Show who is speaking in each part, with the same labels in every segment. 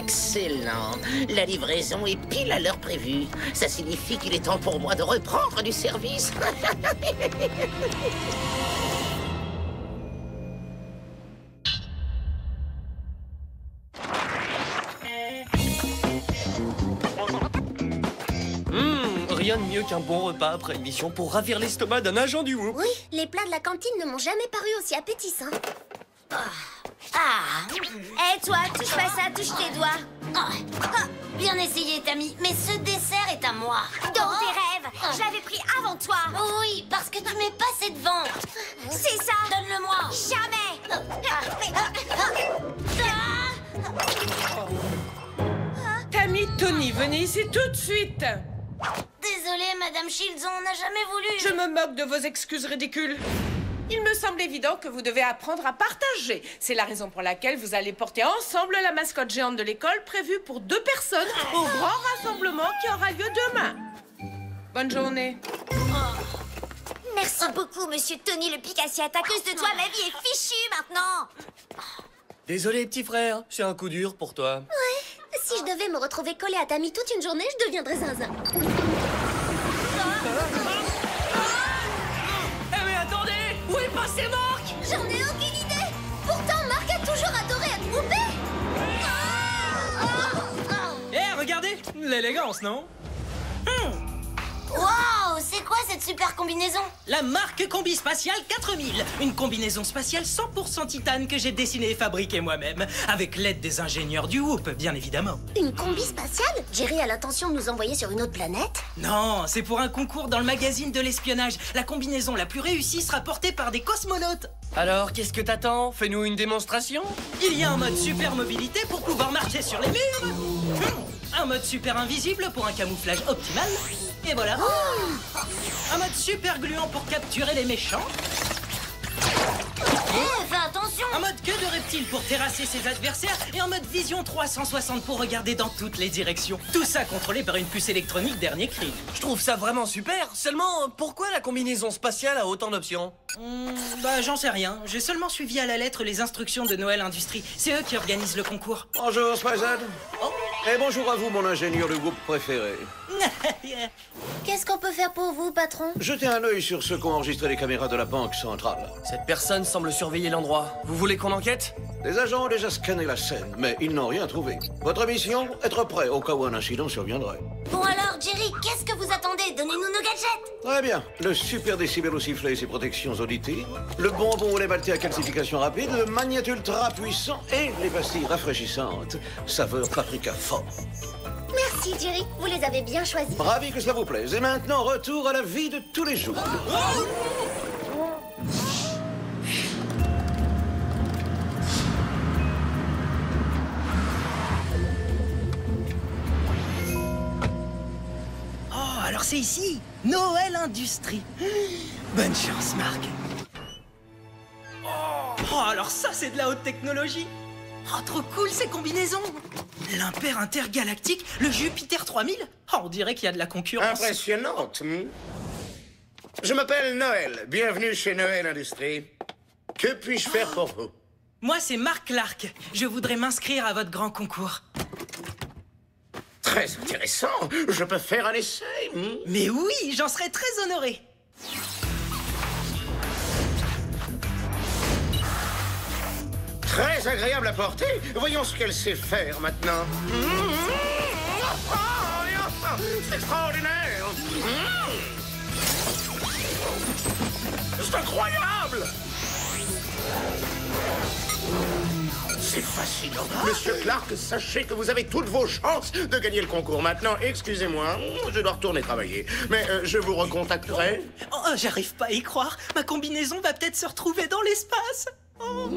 Speaker 1: Excellent. La livraison est pile à l'heure prévue. Ça signifie qu'il est temps pour moi de reprendre du service.
Speaker 2: Rien de mieux qu'un bon repas après une mission pour ravir l'estomac d'un agent du Whoop.
Speaker 3: Oui, les plats de la cantine ne m'ont jamais paru aussi appétissants.
Speaker 4: Toi, touche pas ça, touche tes doigts. Bien essayé, Tammy, mais ce dessert est à moi.
Speaker 3: Dans tes rêves, je l'avais pris avant toi.
Speaker 4: Oui, parce que tu m'es passé devant.
Speaker 3: C'est ça.
Speaker 4: Donne-le-moi.
Speaker 3: Jamais.
Speaker 5: Tammy, Tony, venez ici tout de suite.
Speaker 4: Désolée, Madame Shields, on n'a jamais voulu.
Speaker 5: Je me moque de vos excuses ridicules. Il me semble évident que vous devez apprendre à partager. C'est la raison pour laquelle vous allez porter ensemble la mascotte géante de l'école prévue pour 2 personnes au grand rassemblement qui aura lieu demain. Bonne journée.
Speaker 3: Merci beaucoup, monsieur Tony le Picassiette. À cause de toi, ma vie est fichue maintenant.
Speaker 2: Désolé, petit frère, c'est un coup dur pour toi.
Speaker 3: Si je devais me retrouver collée à Tammy toute une journée, je deviendrais zinzin.
Speaker 2: Eh mais attendez, où est passé Marc?
Speaker 3: J'en ai aucune idée. Pourtant, Marc a toujours adoré être poupée.
Speaker 6: Eh, regardez, l'élégance, non?
Speaker 4: Wow, c'est quoi cette super combinaison?
Speaker 6: La marque Combi Spatiale 4000. Une combinaison spatiale 100% titane que j'ai dessinée et fabriquée moi-même. Avec l'aide des ingénieurs du Whoop, bien évidemment.
Speaker 3: Une combi spatiale? Jerry a l'intention de nous envoyer sur une autre planète?
Speaker 6: Non, c'est pour un concours dans le magazine de l'espionnage. La combinaison la plus réussie sera portée par des cosmonautes.
Speaker 2: Alors, qu'est-ce que t'attends? Fais-nous une démonstration.
Speaker 6: Il y a un mode super mobilité pour pouvoir marcher sur les murs. Un mode super invisible pour un camouflage optimal. Et voilà. Un mode super gluant pour capturer les méchants.
Speaker 4: Fais attention.
Speaker 6: Un mode queue de reptile pour terrasser ses adversaires. Et un mode vision 360 pour regarder dans toutes les directions. Tout ça contrôlé par une puce électronique dernier cri.
Speaker 2: Je trouve ça vraiment super. Seulement, pourquoi la combinaison spatiale a autant d'options?
Speaker 6: Bah, j'en sais rien. J'ai seulement suivi à la lettre les instructions de Noël Industries. C'est eux qui organisent le concours.
Speaker 7: Bonjour, Spazad. Et bonjour à vous, mon ingénieur de groupe préféré.
Speaker 3: Qu'est-ce qu'on peut faire pour vous, patron?
Speaker 7: Jetez un œil sur ceux qu'ont enregistré les caméras de la banque centrale.
Speaker 2: Cette personne semble surveiller l'endroit. Vous voulez qu'on enquête?
Speaker 7: Les agents ont déjà scanné la scène, mais ils n'ont rien trouvé. Votre mission, être prêt au cas où un incident surviendrait.
Speaker 4: Bon alors, Jerry, qu'est-ce que vous attendez? Donnez-nous nos gadgets.
Speaker 7: Très bien. Le super décibel au sifflet et ses protections auditives, le bonbon au lait maltais à calcification rapide, le magnet ultra puissant et les pastilles rafraîchissantes, saveur paprika fort.
Speaker 3: Merci, Jerry. Vous les avez bien choisis.
Speaker 7: Ravi que cela vous plaise. Et maintenant, retour à la vie de tous les jours.
Speaker 6: Oh, alors c'est ici, Noël Industries. Bonne chance, Marc. Oh, alors ça, c'est de la haute technologie. Oh, trop cool ces combinaisons. L'Impair intergalactique, le Jupiter 3000. Oh, on dirait qu'il y a de la concurrence.
Speaker 8: Impressionnante. Je m'appelle Noël. Bienvenue chez Noël Industries. Que puis-je faire pour vous?
Speaker 6: Moi, c'est Marc Clark. Je voudrais m'inscrire à votre grand concours.
Speaker 8: Très intéressant. Je peux faire un essai.
Speaker 6: Mais oui, j'en serais très honoré.
Speaker 8: Très agréable à porter. Voyons ce qu'elle sait faire maintenant. C'est extraordinaire. C'est incroyable. C'est fascinant. Monsieur Clark, sachez que vous avez toutes vos chances de gagner le concours. Maintenant, excusez-moi, je dois retourner travailler. Mais je vous recontacterai.
Speaker 6: Oh, j'arrive pas à y croire. Ma combinaison va peut-être se retrouver dans l'espace. Oh.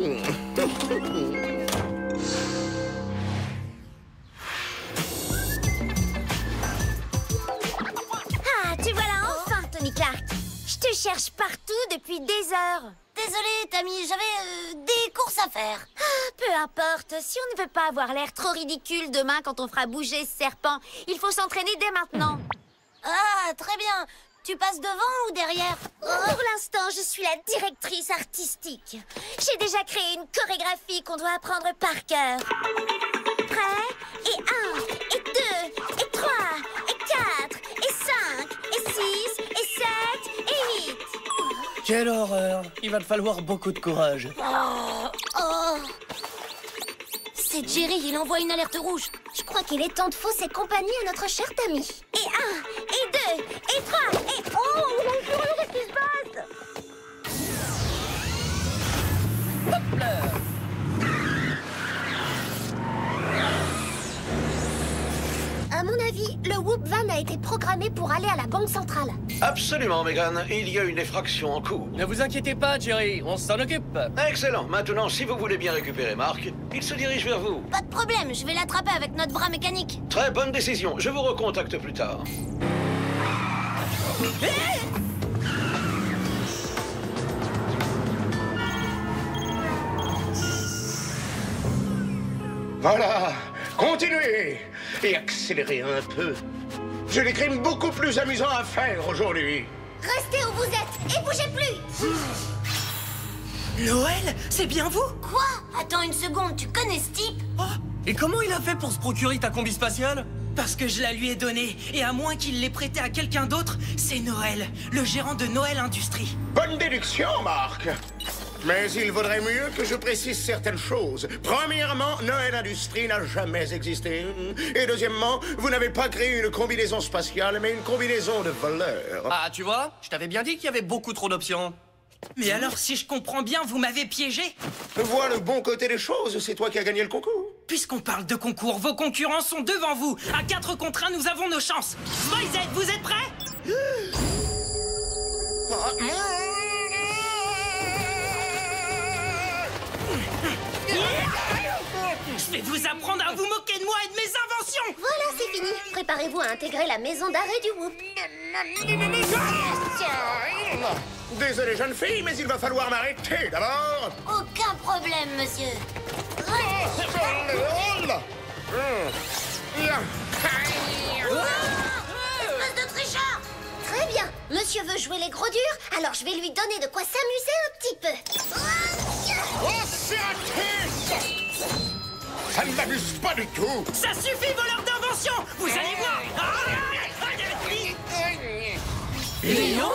Speaker 3: Ah, tu voilà enfin, Tony Clark. Je te cherche partout depuis des heures.
Speaker 4: Désolée, Tammy, j'avais des courses à faire.
Speaker 3: Ah, peu importe, si on ne veut pas avoir l'air trop ridicule demain quand on fera bouger ce serpent, il faut s'entraîner dès maintenant.
Speaker 4: Ah, très bien. Tu passes devant ou derrière?
Speaker 3: Pour l'instant, je suis la directrice artistique. J'ai déjà créé une chorégraphie qu'on doit apprendre par cœur. Prêt?
Speaker 2: Quelle horreur! Il va te falloir beaucoup de courage.
Speaker 4: Oh. C'est Jerry, il envoie une alerte rouge.
Speaker 3: Je crois qu'il est temps de fausser compagnie à notre cher Tammy. Et 1, et 2, et 3, et... Oh, qu'est-ce qui se passe? À mon avis, le Whoop Van a été programmé pour aller à la banque centrale.
Speaker 7: Absolument, Megan. Il y a une effraction en cours.
Speaker 2: Ne vous inquiétez pas, Jerry, on s'en occupe.
Speaker 7: Excellent. Maintenant, si vous voulez bien récupérer Mark, il se dirige vers vous.
Speaker 4: Pas de problème, je vais l'attraper avec notre bras mécanique.
Speaker 7: Très bonne décision. Je vous recontacte plus tard.
Speaker 8: Voilà. Continuez et accélérez un peu. J'ai des crimes beaucoup plus amusants à faire aujourd'hui.
Speaker 3: Restez où vous êtes et bougez plus.
Speaker 6: Noël, c'est bien vous?
Speaker 4: Quoi? Attends une seconde, tu connais ce type?
Speaker 2: Oh, et comment il a fait pour se procurer ta combi spatiale?
Speaker 6: Parce que je la lui ai donnée, et à moins qu'il l'ait prêtée à quelqu'un d'autre, c'est Noël, le gérant de Noël Industries.
Speaker 8: Bonne déduction, Marc. Mais il vaudrait mieux que je précise certaines choses. Premièrement, Noël Industries n'a jamais existé. Et deuxièmement, vous n'avez pas créé une combinaison spatiale, mais une combinaison de voleurs.
Speaker 2: Ah, tu vois, je t'avais bien dit qu'il y avait beaucoup trop d'options.
Speaker 6: Mais alors, si je comprends bien, vous m'avez piégé?
Speaker 8: Vois le bon côté des choses, c'est toi qui as gagné le concours.
Speaker 6: Puisqu'on parle de concours, vos concurrents sont devant vous. À 4 contre 1, nous avons nos chances. Boyzette, vous êtes prêts? Je vais vous apprendre à vous moquer de moi et de mes inventions.
Speaker 3: Voilà, c'est fini. Préparez-vous à intégrer la maison d'arrêt du Whoop.
Speaker 8: Désolé, jeune fille, mais il va falloir m'arrêter d'abord.
Speaker 4: Aucun problème, monsieur. Espèce de tricheur!
Speaker 3: Très bien. Monsieur veut jouer les gros durs, alors je vais lui donner de quoi s'amuser un petit peu.
Speaker 8: Oh, c'est raté! Ça ne m'amuse pas du tout.
Speaker 6: Ça suffit, voleur d'invention. Vous allez voir.
Speaker 2: Léon?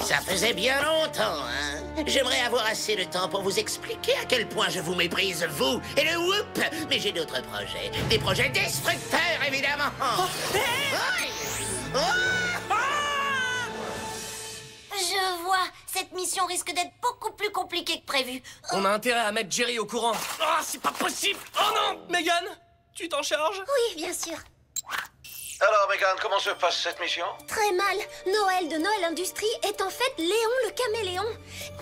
Speaker 1: Ça faisait bien longtemps, hein? J'aimerais avoir assez de temps pour vous expliquer à quel point je vous méprise, vous et le Whoop. Mais j'ai d'autres projets. Des projets destructeurs, évidemment.
Speaker 4: Je vois. Cette mission risque d'être beaucoup plus compliquée que prévu.
Speaker 2: On a intérêt à mettre Jerry au courant. Ah, c'est pas possible. Oh non, Megan, tu t'en charges?
Speaker 3: Oui, bien sûr.
Speaker 7: Alors, Megan, comment se passe cette mission?
Speaker 3: Très mal. Noël de Noël Industries est en fait Léon le caméléon.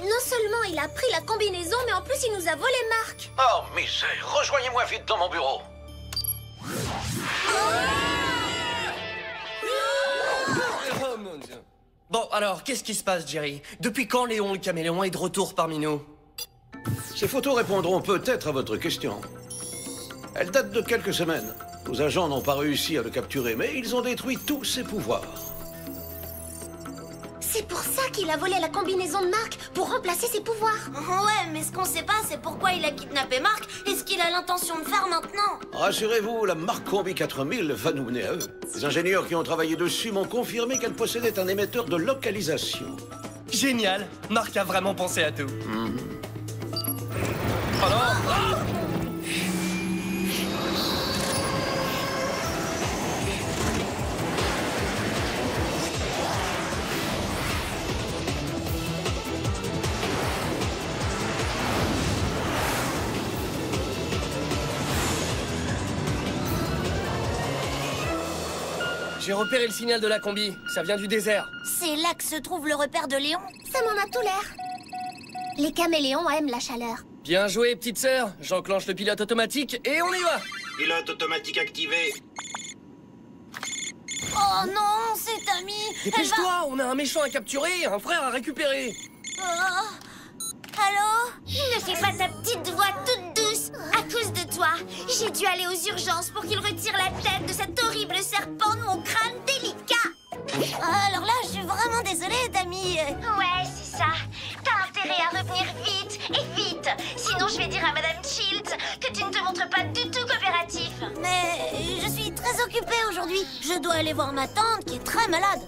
Speaker 3: Non seulement il a pris la combinaison, mais en plus il nous a volé Marc.
Speaker 7: Oh, misère. Rejoignez-moi vite dans mon bureau.
Speaker 2: Oh mon Dieu. Bon, alors, qu'est-ce qui se passe, Jerry? Depuis quand Léon le caméléon est de retour parmi nous?
Speaker 7: Ces photos répondront peut-être à votre question. Elles datent de quelques semaines. Nos agents n'ont pas réussi à le capturer, mais ils ont détruit tous ses pouvoirs.
Speaker 3: C'est pour ça qu'il a volé la combinaison de Marc, pour remplacer ses pouvoirs.
Speaker 4: Ouais, mais ce qu'on sait pas, c'est pourquoi il a kidnappé Marc et ce qu'il a l'intention de faire maintenant.
Speaker 7: Rassurez-vous, la marque Combi 4000 va nous mener à eux. Les ingénieurs qui ont travaillé dessus m'ont confirmé qu'elle possédait un émetteur de localisation.
Speaker 2: Génial. Marc a vraiment pensé à tout. Oh non. Ah! J'ai repéré le signal de la combi. Ça vient du désert.
Speaker 4: C'est là que se trouve le repère de Léon.
Speaker 3: Ça m'en a tout l'air. Les caméléons aiment la chaleur.
Speaker 2: Bien joué, petite sœur. J'enclenche le pilote automatique et on y va.
Speaker 9: Pilote automatique activé.
Speaker 4: Oh non, c'est Tammy.
Speaker 2: Dépêche-toi, on a un méchant à capturer, un frère à récupérer.
Speaker 4: Allô?
Speaker 3: Ne fais pas ta petite voix toute douce. À cause de toi, j'ai dû aller aux urgences pour qu'il retire la tête de cet horrible serpent de mon crâne délicat.
Speaker 4: Alors là, je suis vraiment désolée, Tammy.
Speaker 3: Ouais, c'est ça. T'as intérêt à revenir vite et vite. Sinon, je vais dire à Madame Shields que tu ne te montres pas du tout coopératif.
Speaker 4: Mais je suis très occupée aujourd'hui. Je dois aller voir ma tante qui est très malade.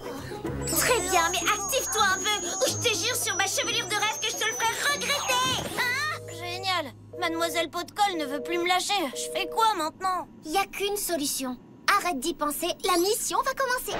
Speaker 3: Très bien, mais active-toi un peu, ou je te jure sur ma chevelure de rêve que je te le ferai regretter.
Speaker 4: Génial. Mademoiselle Pot-de-Colle ne veut plus me lâcher. Je fais quoi maintenant?
Speaker 3: Il n'y a qu'une solution. Arrête d'y penser, la mission va commencer.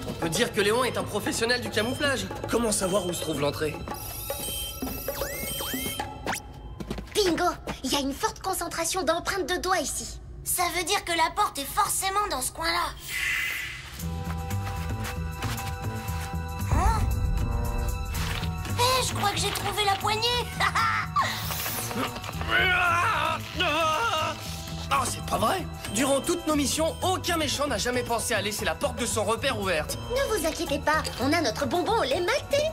Speaker 2: On peut dire que Léon est un professionnel du camouflage. Comment savoir où se trouve l'entrée?
Speaker 3: Bingo! Il y a une forte concentration d'empreintes de doigts ici.
Speaker 4: Ça veut dire que la porte est forcément dans ce coin-là. Hein? Je crois que j'ai trouvé la poignée.
Speaker 2: Oh, c'est pas vrai! Durant toutes nos missions, aucun méchant n'a jamais pensé à laisser la porte de son repère ouverte.
Speaker 3: Ne vous inquiétez pas, on a notre bonbon au lait maltais.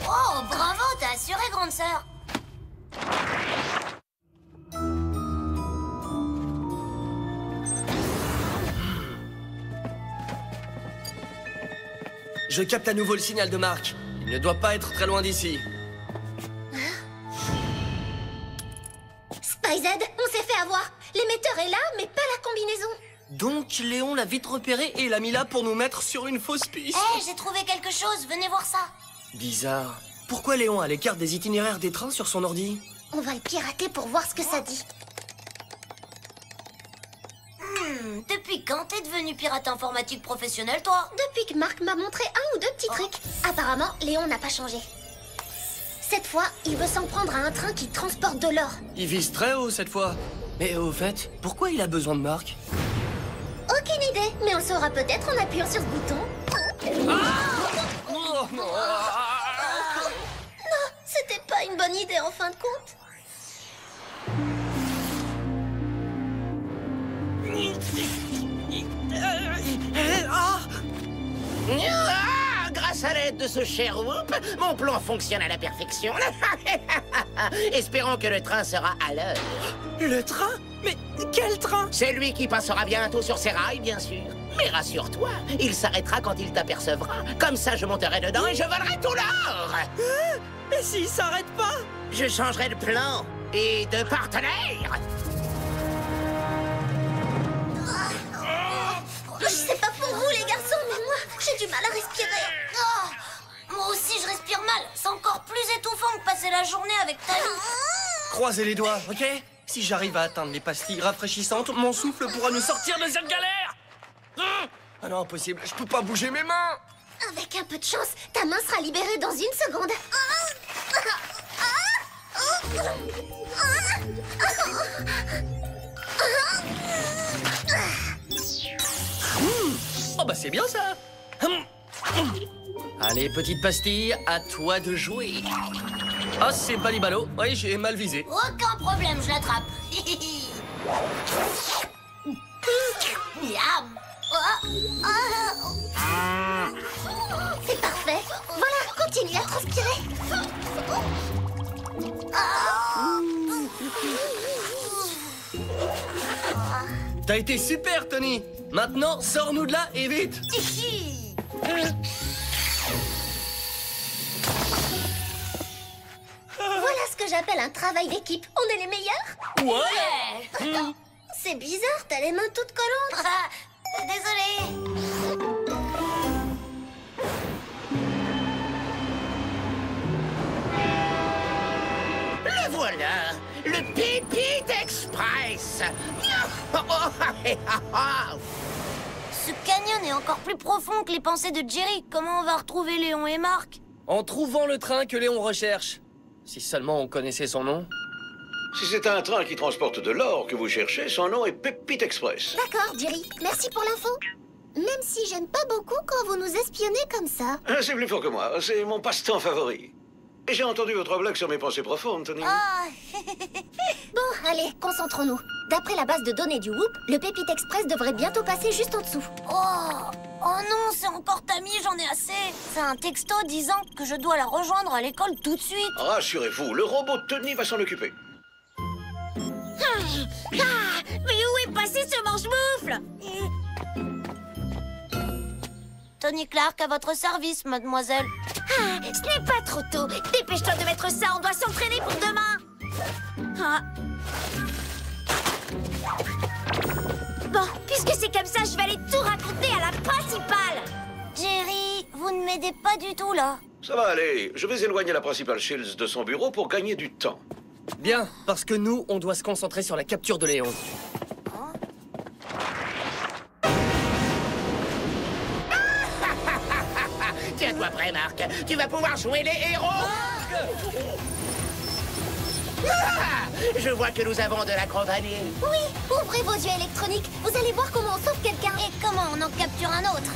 Speaker 4: Oh, bravo, t'as assuré, grande sœur.
Speaker 2: Je capte à nouveau le signal de Marc. Il ne doit pas être très loin d'ici.
Speaker 3: Spy-Z, on s'est fait avoir. L'émetteur est là, mais pas la combinaison.
Speaker 2: Donc Léon l'a vite repéré et l'a mis là pour nous mettre sur une fausse piste.
Speaker 4: J'ai trouvé quelque chose, venez voir ça.
Speaker 2: Bizarre. Pourquoi Léon a les cartes des itinéraires des trains sur son ordi?
Speaker 3: On va le pirater pour voir ce que ça dit.
Speaker 4: Depuis quand t'es devenu pirate informatique professionnel, toi?
Speaker 3: Depuis que Marc m'a montré un ou deux petits trucs. Apparemment, Léon n'a pas changé. Cette fois, il veut s'en prendre à un train qui transporte de l'or.
Speaker 2: Il vise très haut cette fois. Mais au fait, pourquoi il a besoin de Marc?
Speaker 3: Aucune idée, mais on saura peut-être en appuyant sur ce bouton. Non, c'était pas une bonne idée en fin de compte.
Speaker 1: Grâce à l'aide de ce cher Whoop, mon plan fonctionne à la perfection. Espérons que le train sera à l'heure.
Speaker 6: Le train? Mais quel train?
Speaker 1: C'est lui qui passera bientôt sur ses rails, bien sûr. Mais rassure-toi, il s'arrêtera quand il t'apercevra. Comme ça, je monterai dedans et je volerai tout l'or.
Speaker 6: Mais s'il s'arrête pas?
Speaker 1: Je changerai de plan et de partenaire.
Speaker 3: Je sais pas pour vous, les garçons, mais moi, j'ai du mal à respirer.
Speaker 4: Moi aussi, je respire mal. C'est encore plus étouffant que passer la journée avec Tammy.
Speaker 2: Croisez les doigts, ok? Si j'arrive à atteindre les pastilles rafraîchissantes, mon souffle pourra nous sortir de cette galère. Ah non, impossible, je peux pas bouger mes mains.
Speaker 3: Avec un peu de chance, ta main sera libérée dans une seconde.
Speaker 2: Oh bah c'est bien ça. Allez, petite pastille, à toi de jouer. Ah, c'est balibalo. Oui, j'ai mal visé.
Speaker 4: Aucun problème, je l'attrape. Miam.
Speaker 3: C'est parfait. Voilà, continue à transpirer.
Speaker 2: T'as été super, Tony. Maintenant, sors-nous de là et vite.
Speaker 3: Voilà ce que j'appelle un travail d'équipe. On est les meilleurs.
Speaker 2: Ouais.
Speaker 3: C'est bizarre, t'as les mains toutes collantes.
Speaker 4: Désolée.
Speaker 1: Le voilà, le Pépite Express.
Speaker 4: Ce canyon est encore plus profond que les pensées de Jerry. Comment on va retrouver Léon et Marc?
Speaker 2: En trouvant le train que Léon recherche. Si seulement on connaissait son nom.
Speaker 7: Si c'est un train qui transporte de l'or que vous cherchez, son nom est Pépite Express.
Speaker 3: D'accord, Jerry. Merci pour l'info. Même si j'aime pas beaucoup quand vous nous espionnez comme ça.
Speaker 7: C'est plus fort que moi, c'est mon passe-temps favori. Et j'ai entendu votre blague sur mes pensées profondes, Tony.
Speaker 3: Bon, allez, concentrons-nous. D'après la base de données du Whoop, le Pépite Express devrait bientôt passer juste en dessous.
Speaker 4: Oh non, c'est encore Tammy, j'en ai assez. C'est un texto disant que je dois la rejoindre à l'école tout de suite.
Speaker 7: Rassurez-vous, le robot de Tony va s'en occuper.
Speaker 3: Mais où est passé ce manche-moufle?
Speaker 4: Tony Clark, à votre service, mademoiselle.
Speaker 3: Ce n'est pas trop tôt. Dépêche-toi de mettre ça, on doit s'entraîner pour demain. Bon, puisque c'est comme ça, je vais aller tout raconter à la principale.
Speaker 4: Jerry, vous ne m'aidez pas du tout, là.
Speaker 7: Ça va aller. Je vais éloigner la principale Shields de son bureau pour gagner du temps.
Speaker 2: Bien, parce que nous, on doit se concentrer sur la capture de Léon.
Speaker 1: Tiens-toi prêt, Marc. Tu vas pouvoir jouer les héros. Je vois que nous avons de la compagnie.
Speaker 3: Oui, ouvrez vos yeux électroniques. Vous allez voir comment on sauve quelqu'un.
Speaker 4: Et comment on en capture un autre?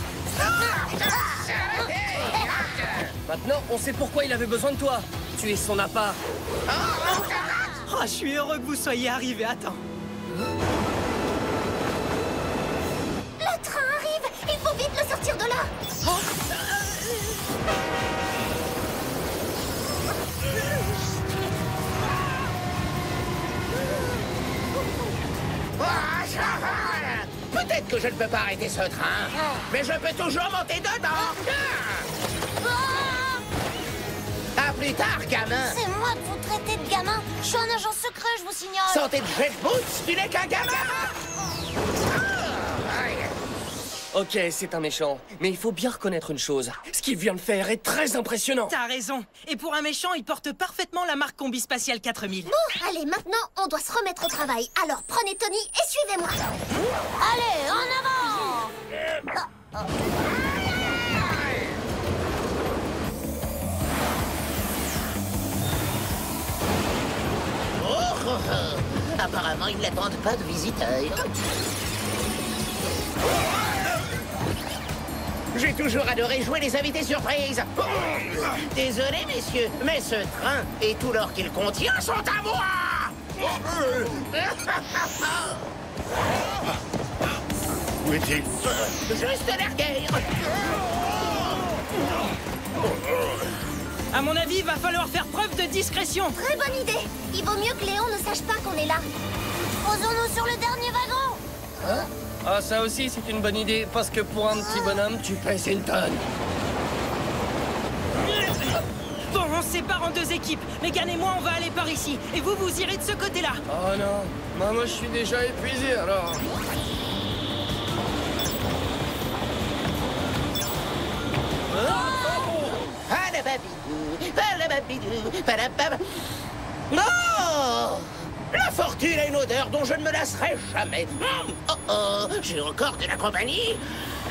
Speaker 2: Maintenant, on sait pourquoi il avait besoin de toi. Tu es son appât.
Speaker 6: Oh, je suis heureux que vous soyez arrivés à temps.
Speaker 3: Le train arrive. Il faut vite le sortir de là.
Speaker 1: Peut-être que je ne peux pas arrêter ce train, mais je peux toujours monter dedans. À plus tard, gamin.
Speaker 4: C'est moi que vous traitez de gamin. Je suis un agent secret, je vous signale.
Speaker 1: Santé de Jet Boots, tu n'es qu'un gamin.
Speaker 2: Ok, c'est un méchant. Mais il faut bien reconnaître une chose. Ce qu'il vient de faire est très impressionnant.
Speaker 6: T'as raison. Et pour un méchant, il porte parfaitement la marque Combi Spatiale 4000.
Speaker 3: Bon, allez, maintenant, on doit se remettre au travail. Alors, prenez Tony et suivez-moi.
Speaker 4: Allez, en avant.
Speaker 1: Apparemment, ils n'attendent pas de visiteurs. J'ai toujours adoré jouer les invités surprises. Désolé, messieurs, mais ce train et tout l'or qu'il contient sont à moi.
Speaker 8: Où est-il?
Speaker 1: Juste l'arrière.
Speaker 6: À mon avis, il va falloir faire preuve de discrétion.
Speaker 3: Très bonne idée. Il vaut mieux que Léon ne sache pas qu'on est là.
Speaker 4: Posons-nous sur le dernier wagon.
Speaker 2: Ah, ça aussi, c'est une bonne idée. Parce que pour un petit bonhomme, tu pèses une tonne.
Speaker 6: Bon, on se sépare en deux équipes. Megan et moi, on va aller par ici. Et vous, vous irez de ce côté-là.
Speaker 2: Oh non. Bah, moi, je suis déjà épuisé, alors.
Speaker 1: Non! La fortune a une odeur dont je ne me lasserai jamais. J'ai encore de la compagnie,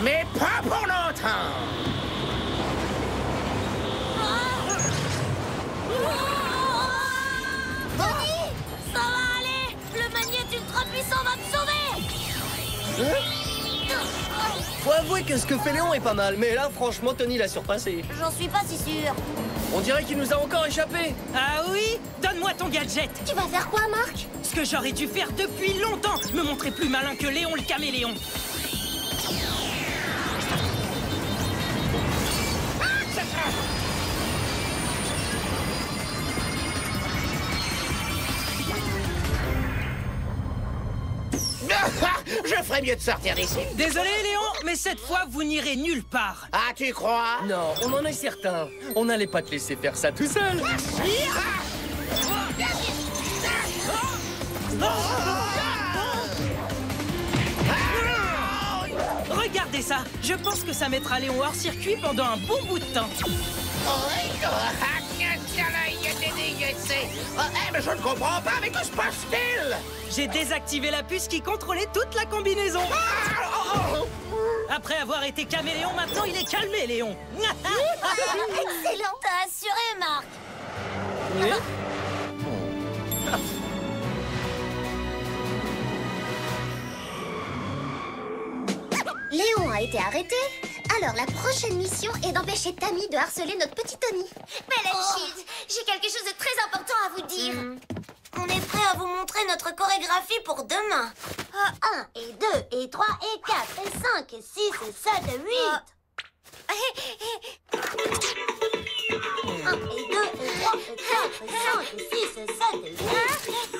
Speaker 1: mais pas pour longtemps.
Speaker 4: Tony, ça va aller. Le magnète ultra puissant va me sauver.
Speaker 2: Faut avouer que ce que fait Léon est pas mal, mais là, franchement, Tony l'a surpassé.
Speaker 4: J'en suis pas si sûre.
Speaker 2: On dirait qu'il nous a encore échappé.
Speaker 6: Ah oui? Donne-moi ton gadget.
Speaker 3: Tu vas faire quoi, Marc?
Speaker 6: Ce que j'aurais dû faire depuis longtemps. Me montrer plus malin que Léon le caméléon.
Speaker 1: Je ferais mieux de sortir d'ici.
Speaker 6: Désolé, Léon, mais cette fois, vous n'irez nulle part.
Speaker 1: Ah, tu crois?
Speaker 2: Non, on en est certain. On n'allait pas te laisser faire ça tout seul.
Speaker 6: Regardez ça. Je pense que ça mettra Léon hors circuit pendant un bon bout de temps.
Speaker 1: Mais je ne comprends pas, mais que se passe-t-il?
Speaker 6: J'ai désactivé la puce qui contrôlait toute la combinaison. Après avoir été caméléon, maintenant il est calmé, Léon.
Speaker 3: Excellent.
Speaker 4: T'as assuré, Marc.
Speaker 3: Léon a été arrêté, Alors, la prochaine mission est d'empêcher Tammy de harceler notre petit Tony. Madame Shield, j'ai quelque chose de très important à vous dire.
Speaker 4: On est prêt à vous montrer notre chorégraphie pour demain. 1 et 2 et 3 et 4 et 5 et 6 et 7 et 8. 1 et 2 et 3 et 4 et 5 et 6 et 7 et 8.